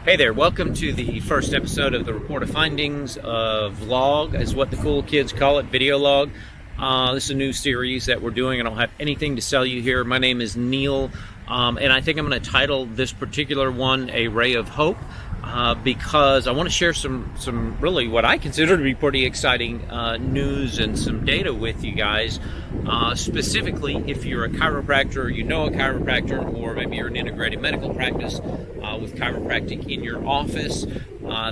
Hey there, welcome to the first episode of the Report of Findings vlog, is what the cool kids call it, video log. This is a new series that we're doing. I don't have anything to sell you here. My name is Neil, and I think I'm going to title this particular one A Ray of Hope, because I want to share some really what I consider to be pretty exciting news and some data with you guys. Specifically, if you're a chiropractor, or you know a chiropractor, or maybe you're an integrated medical practice with chiropractic in your office,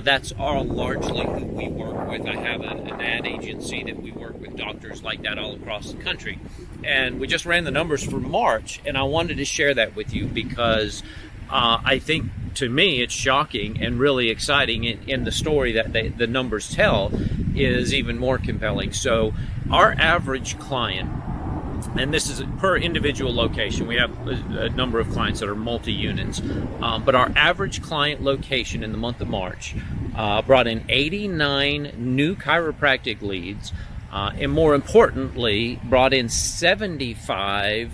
that's all largely who we work with. I have an ad agency that we work with doctors like that all across the country. And we just ran the numbers for March, and I wanted to share that with you because I think, to me, it's shocking and really exciting, in the story that the numbers tell is even more compelling. So our average client, and this is per individual location, we have a number of clients that are multi-units, but our average client location in the month of March brought in 89 new chiropractic leads, and more importantly, brought in 75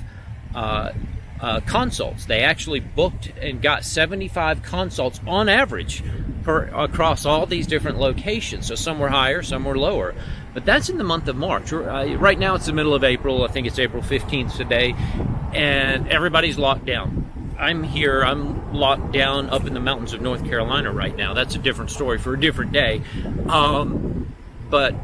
consults. They actually booked and got 75 consults on average across all these different locations. So some were higher, some were lower. But that's in the month of March. Right now it's the middle of April. I think it's April 15th today, and everybody's locked down. I'm here. I'm locked down up in the mountains of North Carolina right now. That's a different story for a different day. But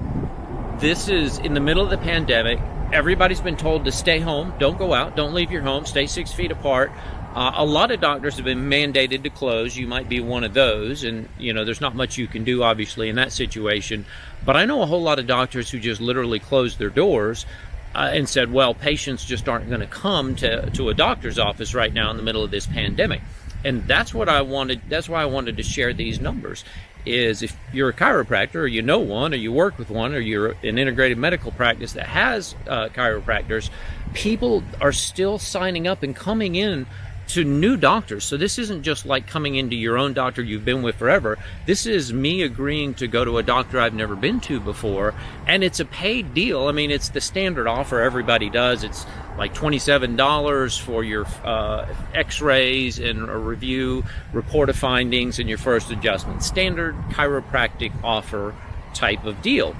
this is in the middle of the pandemic. Everybody's been told to stay home, don't go out, don't leave your home, stay 6 feet apart. A lot of doctors have been mandated to close. You might be one of those, and there's not much you can do, obviously, in that situation. But I know a whole lot of doctors who just literally closed their doors and said, well, patients just aren't going to come to a doctor's office right now in the middle of this pandemic. And that's what I wanted. That's why I wanted to share these numbers. Is if you're a chiropractor, or you know one, or you work with one, or you're an integrated medical practice that has chiropractors, people are still signing up and coming in to new doctors. So this isn't just like coming into your own doctor you've been with forever. This is me agreeing to go to a doctor I've never been to before, and it's a paid deal. I mean, it's the standard offer everybody does. It's like $27 for your x-rays and a review, report of findings, and your first adjustment. Standard chiropractic offer type of deal.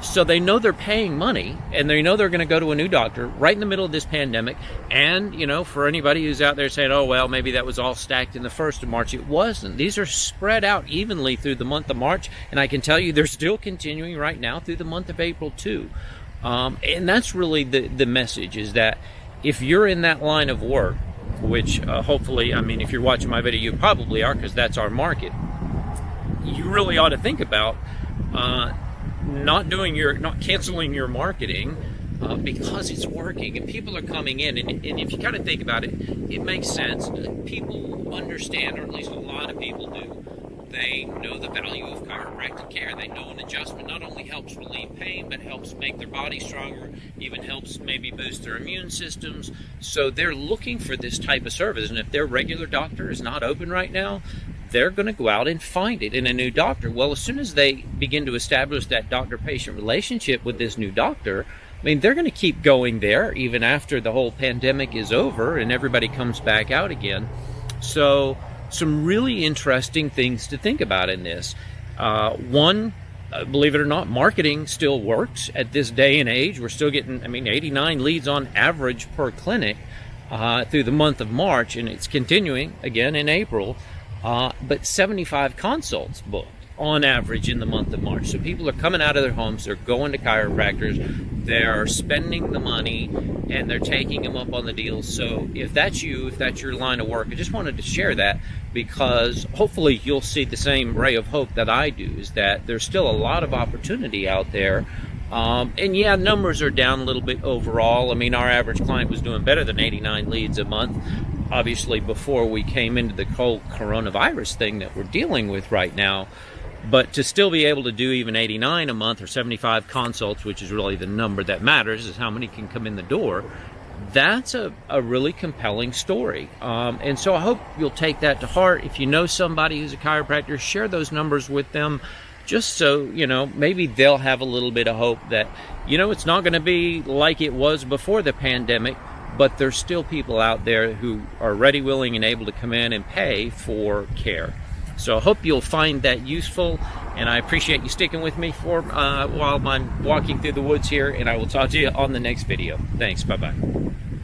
So they know they're paying money, and they know they're going to go to a new doctor right in the middle of this pandemic. And, for anybody who's out there saying, oh, well, maybe that was all stacked in the 1st of March, it wasn't. These are spread out evenly through the month of March, and I can tell you they're still continuing right now through the month of April, too. And that's really the message, is that if you're in that line of work, which hopefully, I mean, if you're watching my video, you probably are, because that's our market, you really ought to think about not canceling your marketing because it's working and people are coming in. And if you kind of think about it, it makes sense. People understand, or at least a lot of people do. They know the value of chiropractic care. They know an adjustment not only helps relieve pain, but helps make their body stronger, even helps maybe boost their immune systems. So they're looking for this type of service. And if their regular doctor is not open right now, they're going to go out and find it in a new doctor. Well, as soon as they begin to establish that doctor-patient relationship with this new doctor, I mean, they're going to keep going there even after the whole pandemic is over and everybody comes back out again. So some really interesting things to think about in this. One, believe it or not, marketing still works at this day and age. We're still getting, 89 leads on average per clinic through the month of March, and it's continuing again in April. But 75 consults booked on average in the month of March. So people are coming out of their homes, they're going to chiropractors, they're spending the money, and they're taking them up on the deals. So if that's you, if that's your line of work, I just wanted to share that because hopefully you'll see the same ray of hope that I do, is that there's still a lot of opportunity out there. And yeah, numbers are down a little bit overall. I mean, our average client was doing better than 89 leads a month, obviously before we came into the whole coronavirus thing that we're dealing with right now. But to still be able to do even 89 a month or 75 consults, which is really the number that matters, is how many can come in the door, that's a really compelling story. And so I hope you'll take that to heart. If you know somebody who's a chiropractor, share those numbers with them, just so, maybe they'll have a little bit of hope that, it's not going to be like it was before the pandemic, but there's still people out there who are ready, willing, and able to come in and pay for care. So I hope you'll find that useful, and I appreciate you sticking with me for while I'm walking through the woods here, and I will talk to you on the next video. Thanks. Bye-bye.